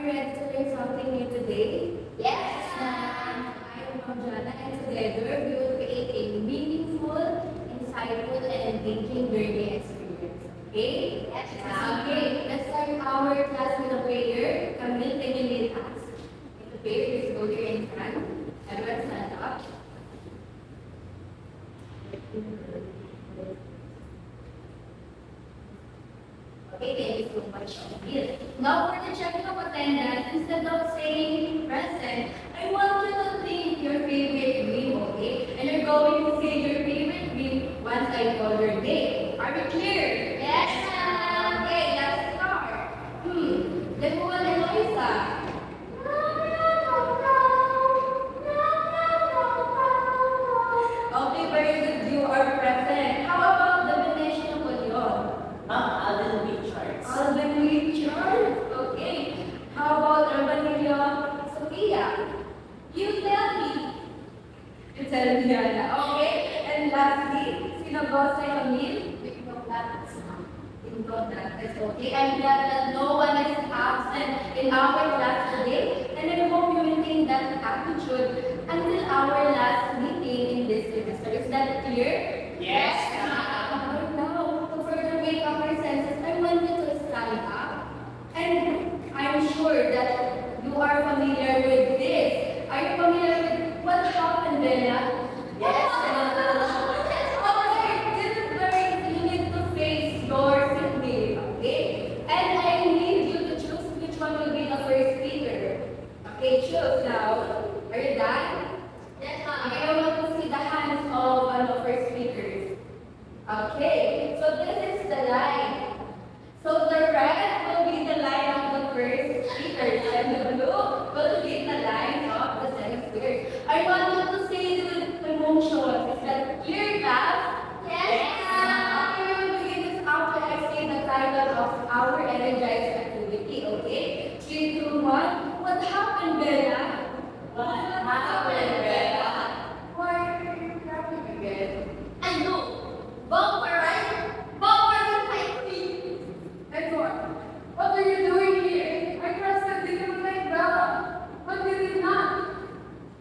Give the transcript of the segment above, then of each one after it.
you ready to learn something new today? Yes, I am Jana, and together we will create a meaningful, insightful, and engaging learning experience. Okay? Yes, Okay, let's start our class with a prayer. Camille, can you lead us? In the prayer, please go here in front. Everyone stand up. Okay, thank you so much, Camille. Now for the checking of attendance, instead of saying present, I want you to think your favorite dream, okay? And you're going to say your favorite dream once I call your name. Are we clear? Yes, ma'am. Okay, let's start. Let's move on, Eloisa. Okay, very good. You are present. How about the Venetian Napoleon? Alden Richards. Alvin Richard. Okay. How about Urbanilla Sophia? You tell me. You tell me, Diana. Okay. And lastly, sino ba sa Camille? That's okay. I'm glad that no one is absent in our class today, and I hope you maintain that attitude until our last meeting in this semester. Is that clear? Yes, Now, to further wake up our senses, I want you to stand up. And I'm sure that you are familiar with this. Are you familiar with what's happened, Bella? Yes, Okay, this is very easy. You need to face your seatmate, okay? And I need you to choose which one will be the first speaker. Okay, choose now. Are you done? Yes, Okay, ma'am. I want to see the hands of the first speakers. Okay, so this is the line. So the red will be the line of the first speaker, and the blue will be the line of the second speaker. I want you to say it with emotion. Is that clear, guys? Yes, ma'am. Okay, we will begin this after I say the title of our energized activity, okay? 3, 2, 1. What happened, Bella? What happened, Bella? Why are you clapping again? I know. Bumper, right? Bumper with my feet. Edward, what are you doing here? I trusted you like Bella. But you did not.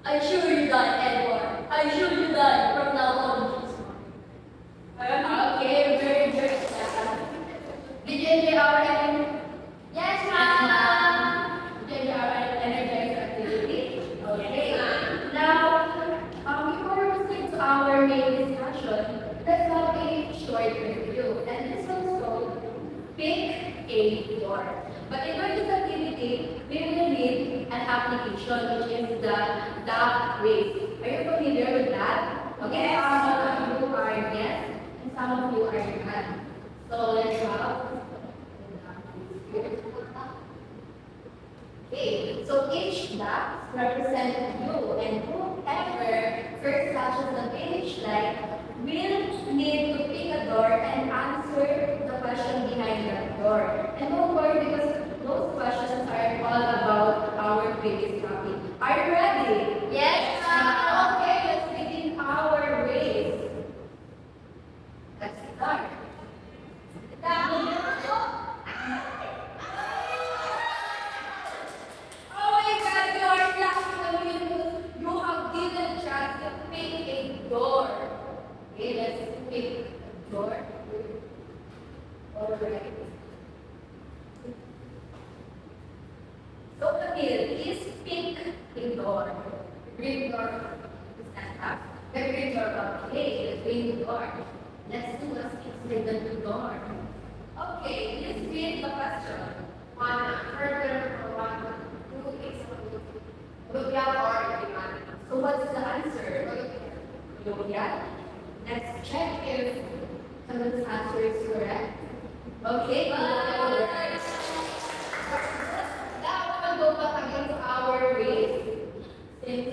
I sure you done, Edward. I sure you done from now on. Okay, very good. Did you enjoy our Yes, ma'am. did you enjoy our energized activity? Okay. Yes, Now, before we proceed to our main discussion, let's have a short review. And this one's called Pick a Door. But in order this activity, we will need an application which is the DAP race. Are you familiar with that? Okay, some of you are yes, and some of you are not. So let's have. Okay, so each DAP represents you, and whoever first touches the finish line will need to pick a door and answer the question behind that door. And don't worry because those questions are all about our previous topic. Are you ready? Yes, ma'am. Okay, let's begin our race. Let's start. Oh my God, you are laughing because you have given a chance to pick a door. Okay, let's pick a door. Alright. So Camille, please pick a door. Green door. Stand up. The green door. Okay, the green door. Let's do a six with the blue door. Okay, let's read the question. One, further or one, two, Olympiad or demand. So what's the answer? Olympiad. Let's check if someone's answer is correct. Okay, that will go back again to our race. Since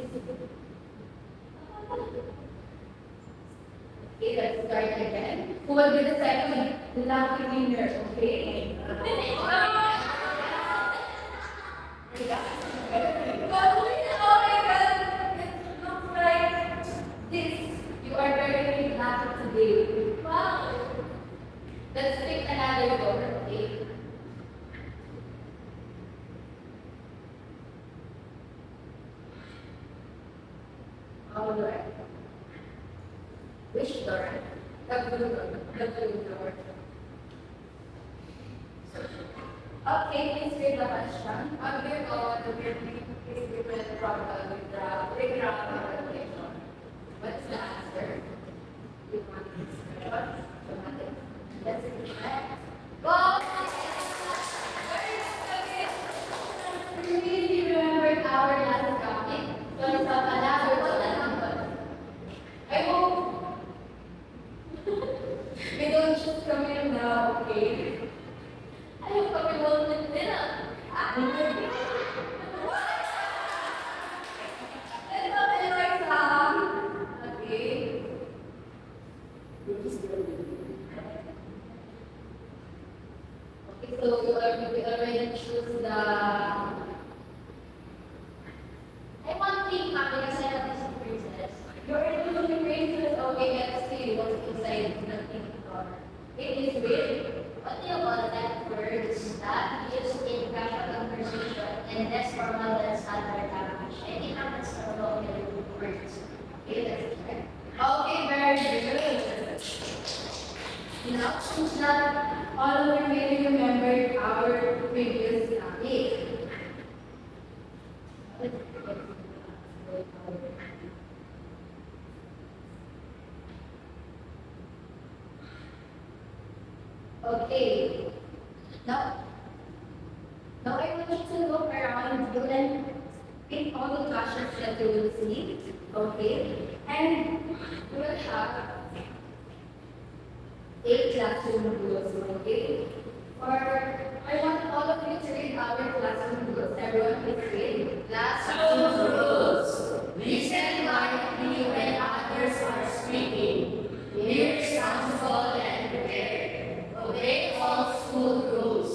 okay, let's start again. Who will be the second lucky winner? Okay. Oh my God! It looks like this. You are very lucky today. Wow. Let's pick another door. Okay. the blue door. Okay, please read the question. Under the building is different from the playground calculation. What's the answer? You want this question? You want it? Let's see. Well, we really remembered our last topic. So it's another one. I hope we don't just come in now, okay? I hope we won't live dinner. Let's go to the exam. Okay. Okay, so we already choose the. I want pink because I have this princess. You're already choosing princess. Okay, let's see what's inside the pink color. It is with. What do you call that words that used in casual conversation and less formal than standard language? I think that's the colloquial words. Okay, that's right. Okay, very good. Now, since that all of you maybe remembered our previous topic. Okay. Now I want you to look around you and pick all the questions that you will see. Okay. And you will have 8 classroom rules. Okay. I want all of you to read our classroom rules. Everyone please read. Classroom rules. Listen quietly when others are speaking. Be responsible and prepared. Obey all school rules.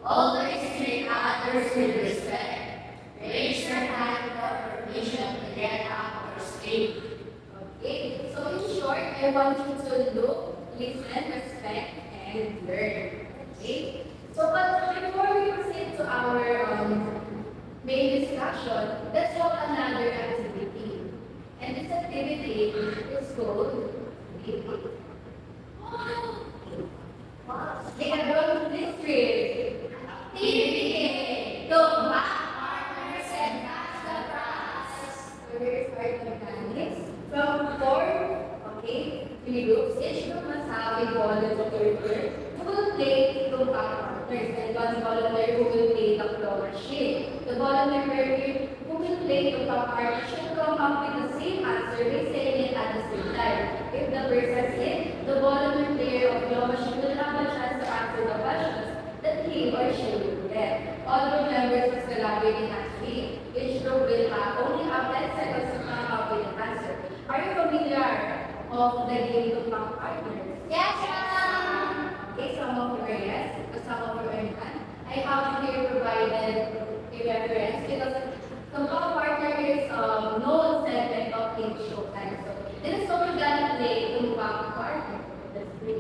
Always treat others with respect. Raise your hand for permission to get up or speak. Okay. So in short, I want you to look, listen, respect, and learn. Okay. So but before we proceed to our main discussion, let's have another activity. And this activity is called everyone please read. Activity. Tumpak partners and catch the prize. So here is our mechanics. From 4, okay, 3 groups. Each group must have a volunteer who will play tumpak partners and one volunteer who will play the flower sheet. The volunteer who will play tumpak partners should come up with the same answer by saying it at the same time. If the person says the volunteer player of flower sheet will have a chance to answer the questions that he or she will get. All group members must collaborate in activity. Each group will only have 10 seconds to come up with an answer. Are you familiar of the game Tumpak Partners? Yes, ma'am. Okay, some of you are yes, but some of you are not. I have here provided a reference because Tumpak Partner is no segment of game showtime. So this is how we're gonna play Tumpak Partner. Let's play.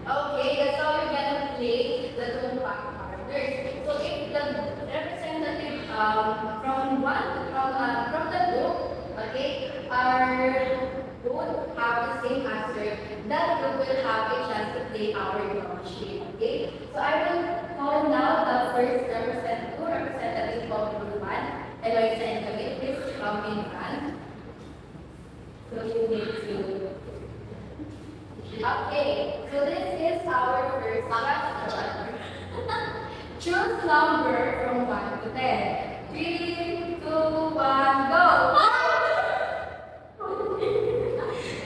Okay, that's how we're gonna play the Tumpak Partners. So if the representative from the group, okay, both have the same answer, that group will have a chance to play our machine. Okay, so I will call now the first representative of group 1, Eloisa and Camille. Please come in front. So you need to. Okay, so this is our first question. Choose number from 1 to 10. 3, 2, 1, go!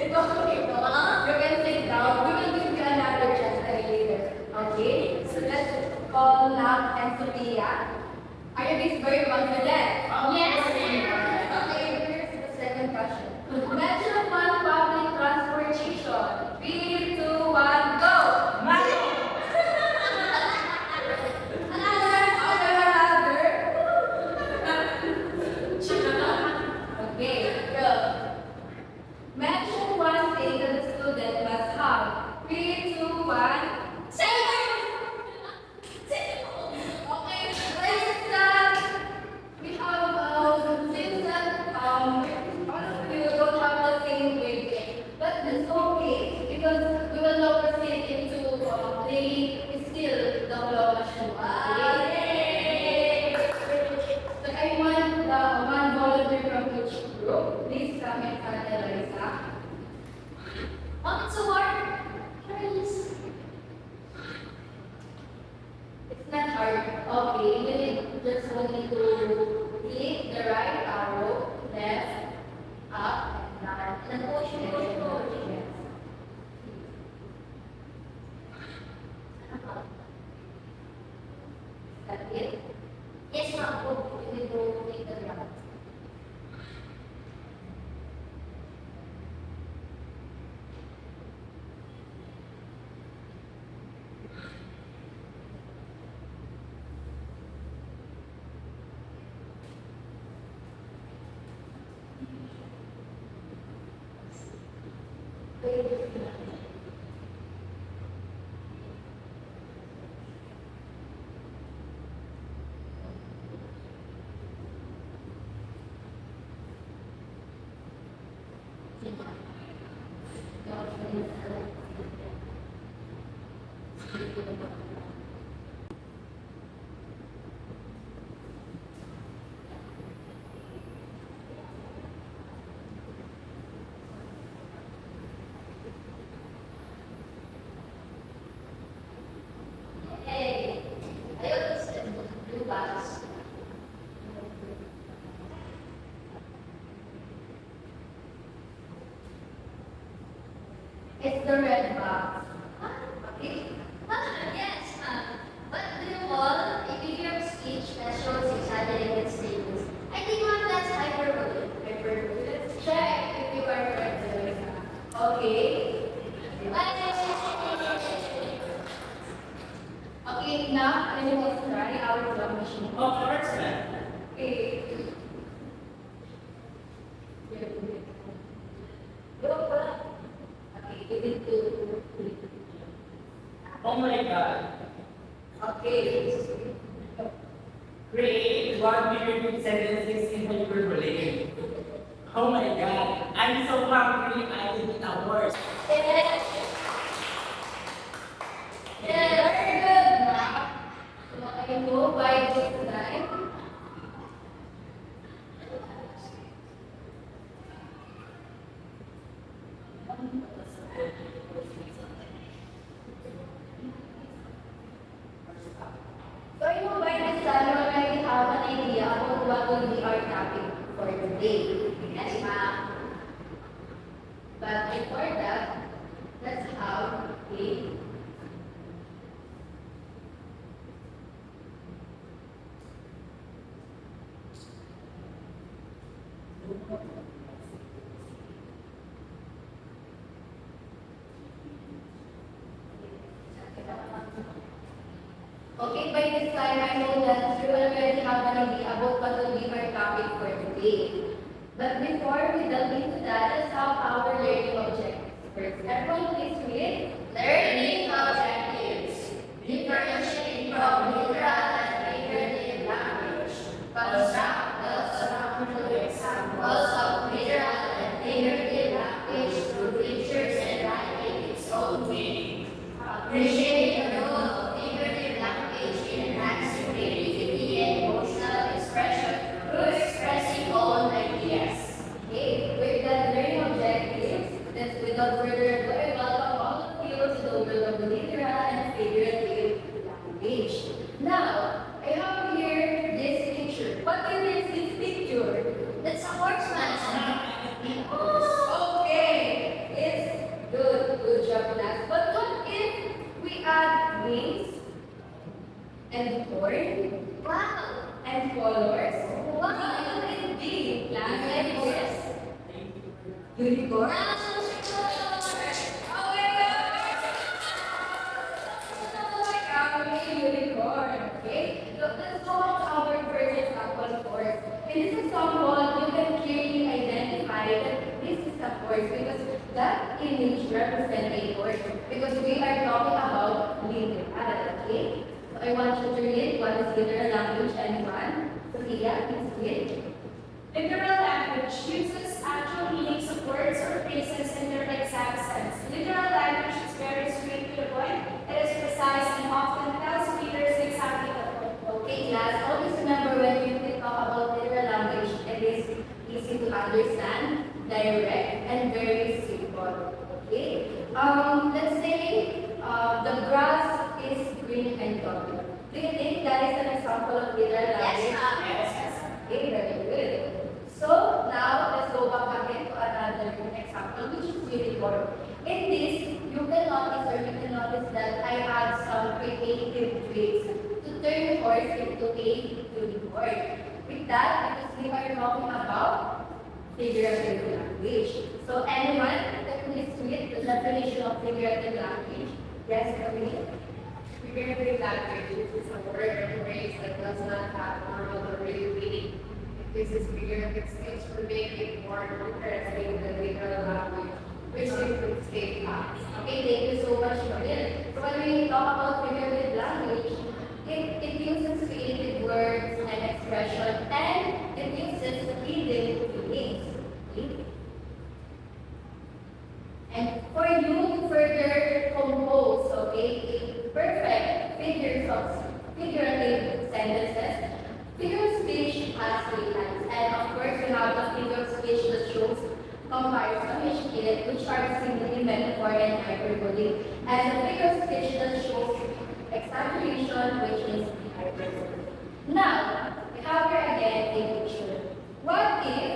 It's okay, no? You can sit down. We will give you another chance later. Okay? So let's call Nam and Sophia. Are you guys very confident? Yes, Okay, here's the second question. Mention one public transportation. 3, 2, 1, go! Okay, go. Mention one thing that the student must have are okay. You need just only to click the right arrow, left, up, and down. And then push, yes. That's it. Yes, ma'am. Go. You need to take the ground. Hey, ayaw ko sa blue box. It's the red box. Okay. Yes, ma'am. But do you all, if you hear a speech that shows exaggerated statements, I think, ma'am, that's hyperbole. Let's check if you are correct. Okay. Okay, now I will try our drum machine. Of course, ma'am. Okay. Go. Okay, you need to. Oh my God. Okay. Create 1 million sentences in hyperbole. Oh my God. I'm so hungry. I will eat hours. Yes. Very good, ma'am. So I know by this time. So I know by this time you already have an idea about what will be our topic for today. Yes, ma'am. But before that, let's have a Okay, by this time I know that you already have an idea about what will be our topic for today. But before we delve into that, let's have our learning objectives first. Everyone please read. Learning objectives. Differentiate from literal and figurative language. Construct well-structured examples of literal and figurative language through pictures and writing its own meaning. Appreciate the role of figurative language in enhancing creativity and emotional expression through expressing own ideas. Okay, with that learning objectives, let's without further ado, I welcome all of you to the world of literal and figurative language. Now, I have here this picture. What is this picture? That's a horseman. Okay, it's good. Good job, class. But what if we add wings and horn Wow. and colors? What will it be, class? And horse? Unicorn? Oh my God! Oh my God, unicorn. Okay, so let's go on to our first example horse. In this example, you can clearly identify that this is a horse because that image represents a horse because we are talking about literal, okay? So I want you to read what is literal language, anyone? Sophia, please read. Literal language uses actual meanings of words or phrases in their exact sense. Literal language is very straight to the point. It is precise and often tells readers exactly the point. Okay, class, always remember when we talk about literal language, it is easy to understand, direct, and very simple. Okay? Let's say the grass is green and tall. Do you think that is an example of literal Yes, language? ma'am. Yes. Okay, very good. So now let's go back again to another example, which is unicorn. In this, you can notice that I had some creative tricks to turn horse into a unicorn. With that, because we are talking about figurative language. So anyone can please read the definition of figurative language? Yes, Camille? Figurative language is a word or phrase that does not have normal or real meaning. It uses figurative skills to make it more interesting than literal language, which includes state facts. Okay, thank you so much, Camille. So when we talk about figurative language, it uses creative words and expression, and it uses hidden feelings. Okay? And for you to further compose, okay, perfect figurative sentences, figure of speech has three types. And of course, we have the figure of speech that shows comparison, which are simply metaphor and hyperbole. And the figure of speech that shows exaggeration, which is hyperbole. Now, we have here again a picture. What if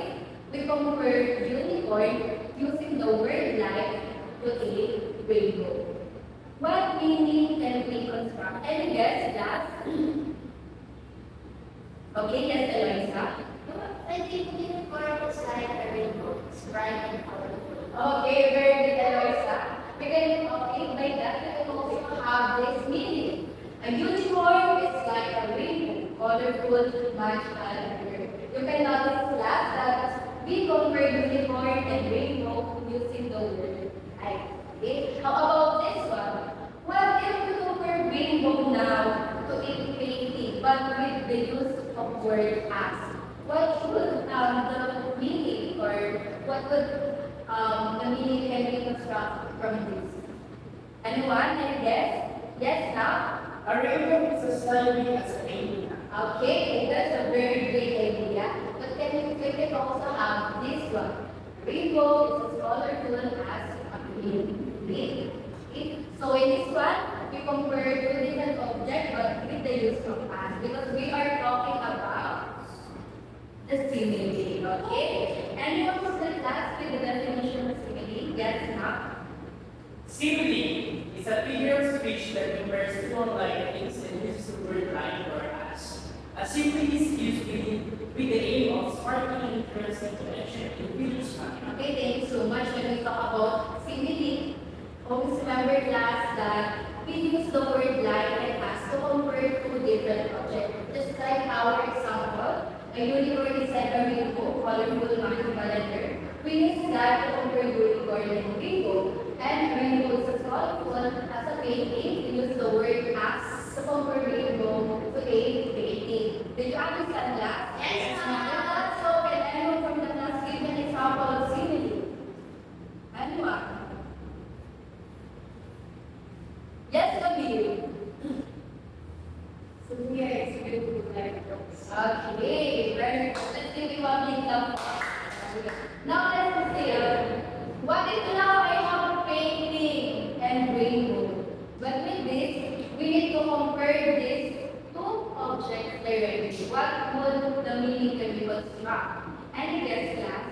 we compare unicorn using the word like to a rainbow? What meaning can we construct? Any guess that? Okay, yes, Eloisa. I think unicorn is like a rainbow. It's bright and colorful. Okay, very good, Eloisa. We can, okay, by that, we can also have this meaning. A unicorn is like a rainbow, colorful, magical. You can notice that we compare unicorn and rainbow using the word like. Okay, how about this one? What if we compare rainbow now to a painting, but with the use of word as? What would the meaning or what would the meaning can be constructed from this? Anyone? Any guess? Yes, now? A rainbow is as shiny as a painting. Okay, that's a very great idea. But we can also have this one. Rainbow is as colorful as a painting. Okay? So in this one, we compare two different objects but with the use of as because we are talking about the simile. Okay? Anyone who can class with the definition of simile? Yes, now? Simile is a figure of speech that compares two unlike things and uses the word like or as. A simile is used with the aim of sparking interest and connection in videos. Okay, thank you so much. When we talk about simile, always remember class that we use the word like and as to compare two different objects. Just like our example, a unicorn is like a rainbow, colorful, magical, and we use that to compare unicorn and rainbow. And rainbow is as colorful as a painting. We use the word as to compare rainbow to a painting. Did you understand that? Yes, ma'am. So can anyone from the class give an example of simile? Anyone? Yes, Camille. So here is beautiful like jokes. Okay, very good. Let's give you one big clap. Now let's see. What if now I have a painting and rainbow? But with this, we need to compare these two objects directly. What would the meaning can be construct? Any guess, class?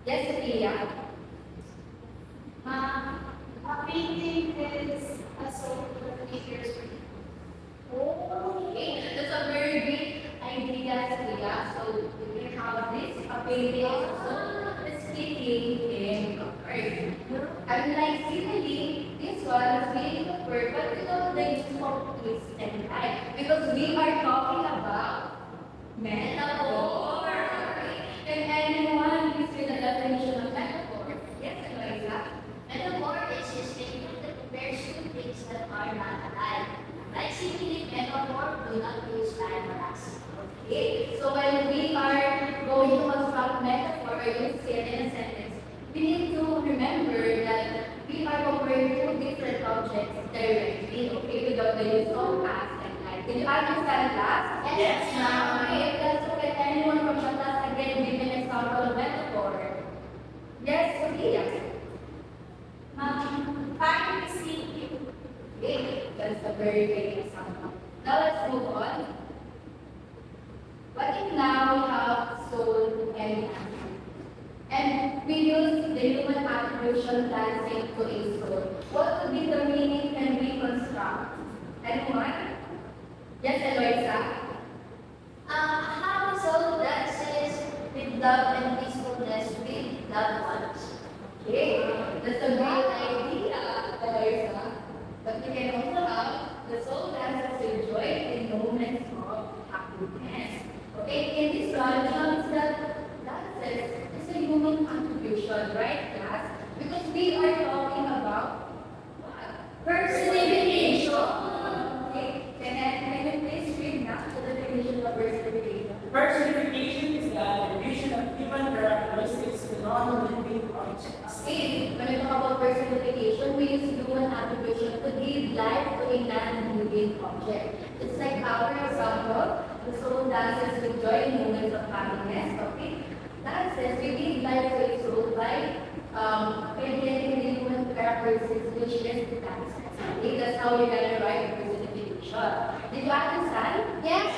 Yes, Sophia. A painting is a soul of figures. Okay, that's a very big idea, Sophia. So we can have this, a painting also, speaking in earth. Unlike simile, this one is being compared, but without the use of twist and type. Because we are talking about metaphor. Can anyone use the definition of metaphor? Yes, Eloisa. Metaphor is a statement that compares two things that are not alike. Like simile, metaphor do not use like or as. Okay, so when we are going to construct metaphor or use it in a sentence, we need to remember that we are comparing two different objects directly, okay, without the use of as and like. Did you understand that? Yes, ma'am. Okay, if that's okay, anyone from the class again give an example of metaphor? Yes, Sophia. Time is seeking. Okay, that's a very great example. Now let's move on. What if now we have soul and animal? And we use the human attribution dancing to a soul. What would be the meaning can we construct? Anyone? Yes, Eloisa? How the soul dances with love and peacefulness with loved ones. Okay, that's a great idea, Eloisa. But we can also have the soul dances with joy in moments of happiness. Okay, in this one, comes that dances is a human contribution, right, class? Because we are talking about what? Personification. Okay, can you please read now the definition of personification? Personification is the attribution of human characteristics to non-living objects. Okay, when we talk about personification, we use human attribution to give life to a non-living object. It's like our example, the soul dances with joy in moments of happiness. Okay, dances, we give life to a soul by creating the human characteristics which is the dances. Okay, that's how you're gonna write personification. Did you understand? Yes,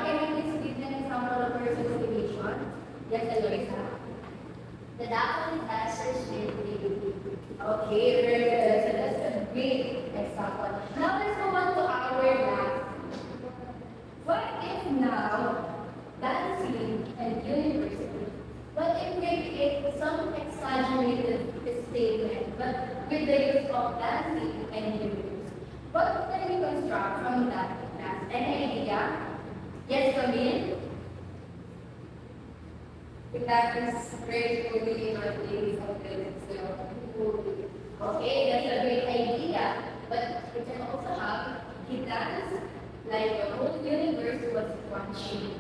Can you please give me an example of personification? Yes, Eloisa. the dancing dancers with you. Okay, very good. So that's a great example. Now let's go on to our last. What if now dancing and university? What if we create some exaggerated statement, but with the use of dancing and university? What can we construct from that class? Any idea? Yes, Camille? That is great for the ladies of the Okay, that's a great idea. But we can also have he dance like the whole universe was watching.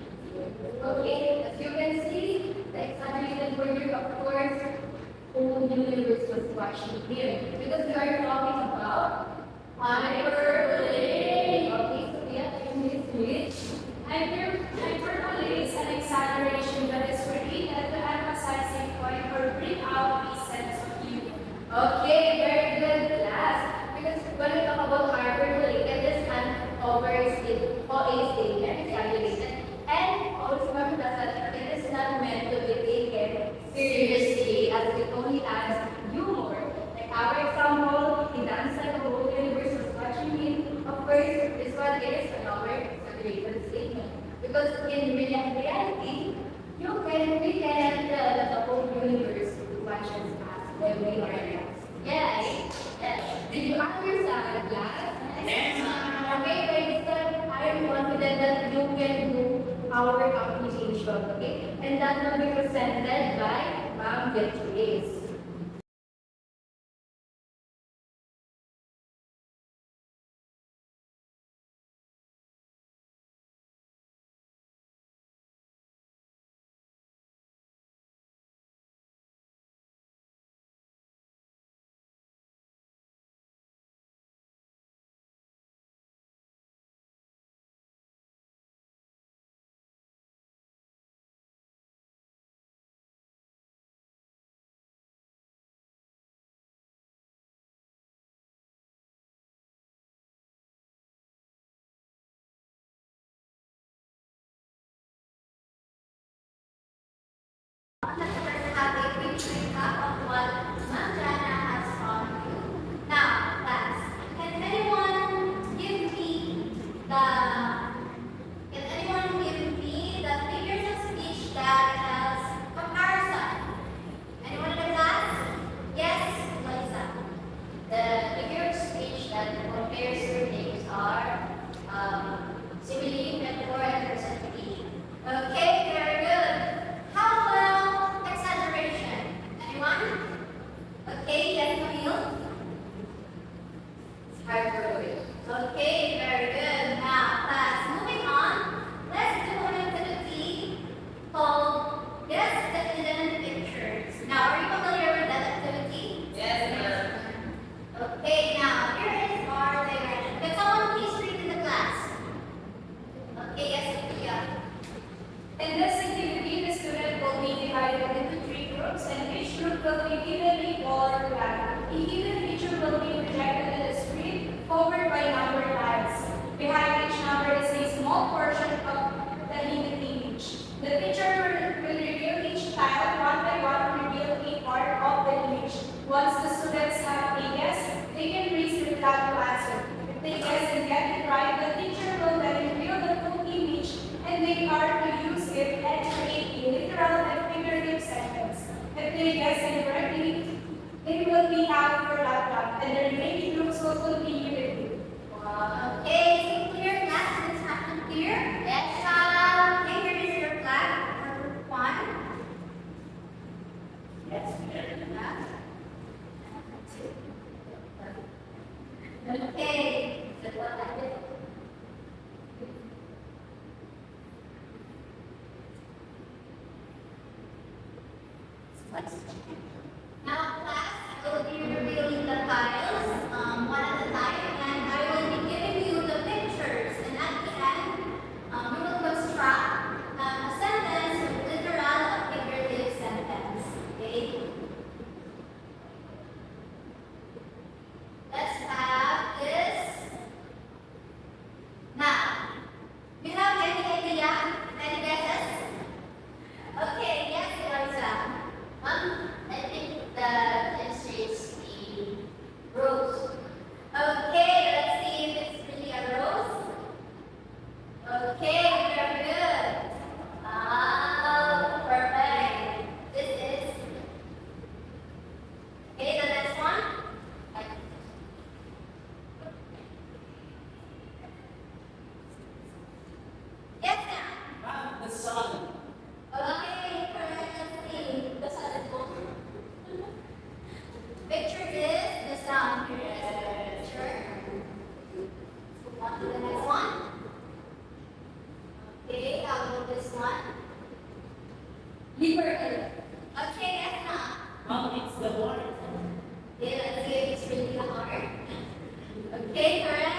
Okay, as you can see, the exaggerated word, of course, whole universe was watching here. Because we are talking about hyperbole. Okay, so we have to use which Hyperbole is an exaggeration that is created to emphasize a point or bring out a sense of humor. Okay, very good class. Because when we talk about hyperbole, it is an overstatement or a statement, exaggeration. And also remember that it is not meant to be taken seriously as it only adds humor. Like our example, he danced like the whole universe was watching him. Of course, this one is an over-exaggerated statement. Because in reality, we cannot tell that the whole universe watches us when we are dancing. Yes. Did you understand, class? Yes, Okay, guys, then I am confident that you can do our application, okay? And that will be presented by Ma'am Beatrice. Have a quick recap of what Manjana has taught you. Now, class, can anyone give me the figures of speech that has comparison? Anyone in the class? Yes, Lisa. The figure of speech that compares two things are simile, metaphor, and personification. Okay, very good. How about exaggeration? Anyone? Okay, yes, Camille. hyperbole. Okay, very good. Now, small portion of the hidden image. The teacher will reveal each child one by one, reveal a part of the image. Once the students have a guess, they can raise their flag to answer. If they guess and get it right, the teacher will then reveal the full image and they are to use it and create a literal and figurative sentence. If they guess incorrectly, they will be out for laptop and the remaining groups will continue with you. Okay, is it clear, class? Is it clear? Yes, child. Okay, here is your flag for group 1. Yes, Okay. Now, class, I will be revealing the tiles one at a time, and I will be giving you the pictures. And at the end, we will construct a sentence with literal or figurative sentence. Okay? Let's have this. Now, do you have any idea? Any guesses? Okay, yes, Eliza. I think that illustrates the rose. Okay, let's see if it's really a rose. Okay, very good. Perfect. This is. Okay, the next one. Yes, ma'am. the sun. Okay, correct. Let's see. The sun is gold. Picture is the sun. Picture. On to the next one. Okay, how about this one? Liberty. Okay, that's not. It's the water. Okay, let's see if it's really hard. Okay, correct.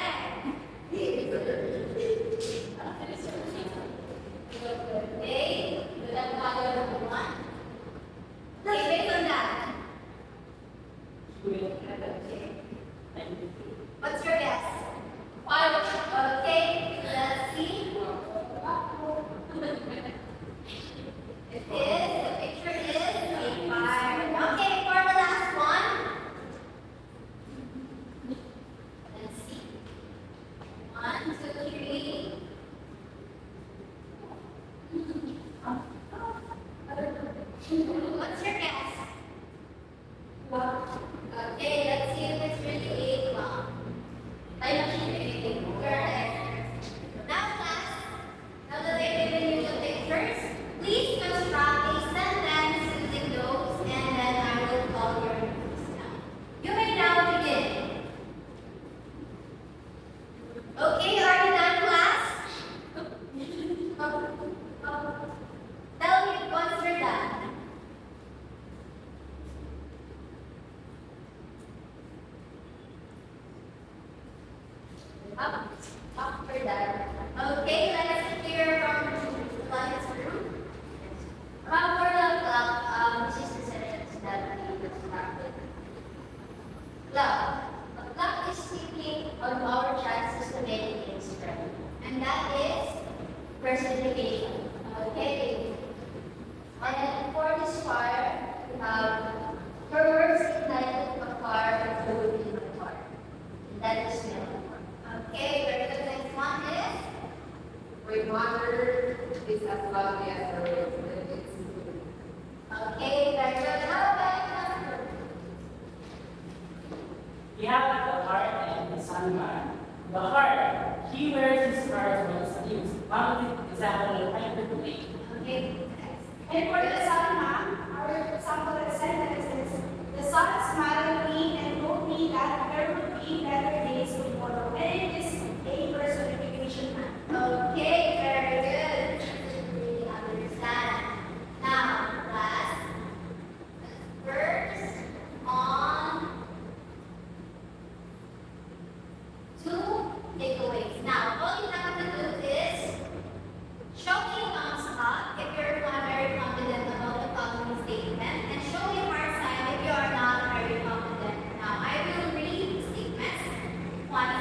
Okay, so that's value number 1. Okay, based on that. Okay. What's your guess? Okay, let's see. It is, the picture is a fire. Okay, for the last one. Let's see. 1, 2, 3. What's your guess? Okay, let's see if it's really a clock. Correct. Now, class, now that I've given you the pictures, please construct a sentence using those, and then I will call your names now. You may now begin. Okay, are you done, class? Tell me once you're done. After that. Okay, let's hear from the classroom. For the clock, this is the sentence that we will start with. Clock. A clock is speaking on our chances to make things right. And that is personification. Okay. And for this part, we have her words ignited a fire of food in my heart. And that is milk. Okay, very good. Next one is. My mother is as lovely as a rose, and it's blue. Okay, very good. How about number? We have the heart and the sunman. The heart, he wears his heart on his sleeves. One example of hyperbole. Okay, next. And for the sun, ma'am, our example of the sentence is, the sun smiled at me and told me that there would be better days tomorrow. And it is a personification, ma'am. Okay, very good. We understand. Now, class, first on 2 takeaways. Now, all you have to do is show me thumbs up if you're not very confident about the following statement, and show me heart sign if you are not very confident. Now, I will read statements 1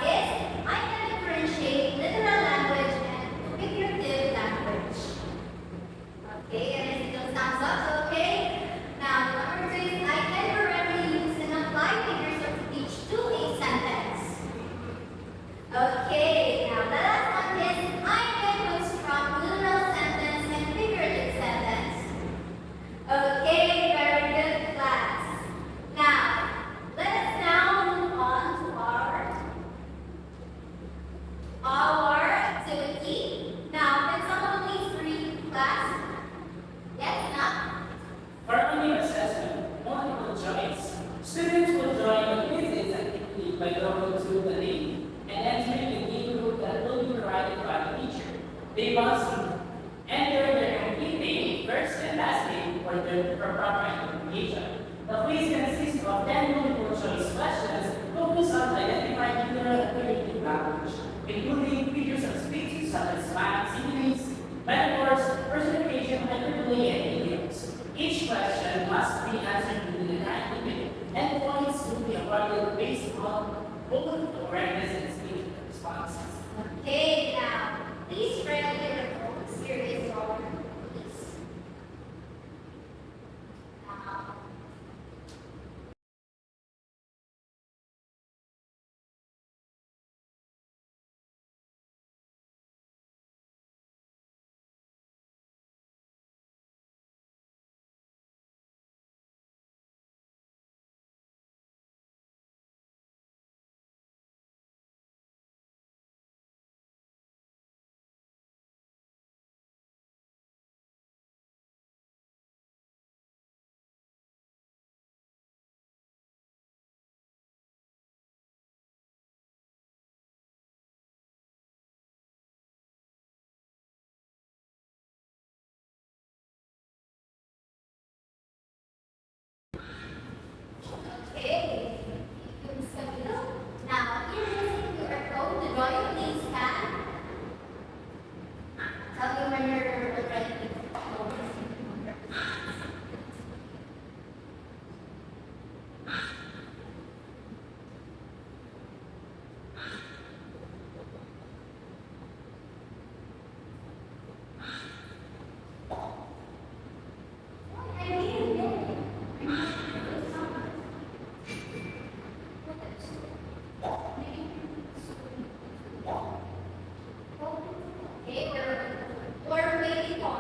They must enter their complete name, first and last name for their proper identification. The quiz consists of 10 multiple-choice questions focused on identifying literal and figurative language, including figures of speech such as maps, similes, metaphors, personification, hyperbole, and idioms. Each question must be answered within a time limit, and points will be awarded based on both correctness and speech responses. Okay, now, please write your notes. Here is your quiz. Now, okay. Thank you, Ms. Camilo. Now, here is a QR code. To draw your please scan. Tell me when you're ready. Okay, we're waiting for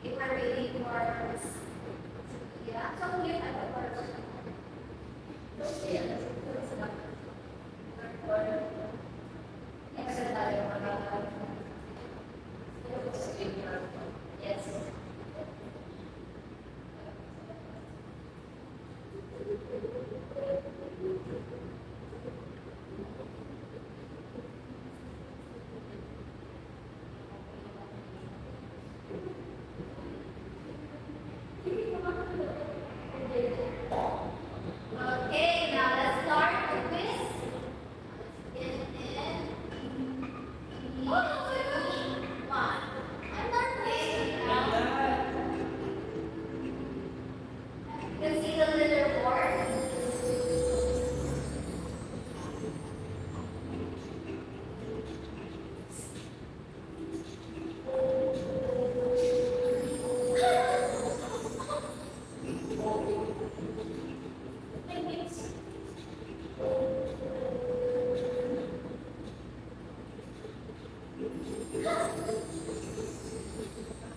we're waiting for yeah, so here at the first. Yes. Okay, now let's start the quiz. One. I'm not playing now. You can see the little board.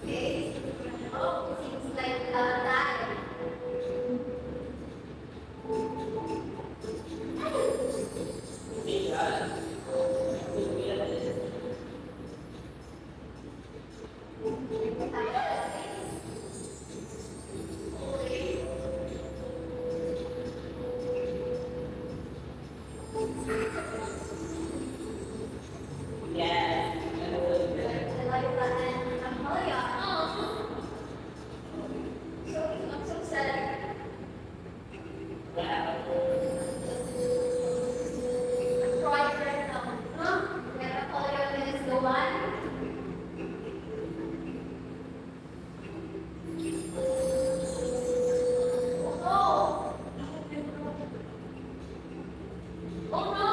Okay. Oh, it seems like that. Yes. I like that and Amelia. Oh. So I'm so sad. Wow. I'm crying right now. Huh? And Amelia is the one. Oh no! Oh no!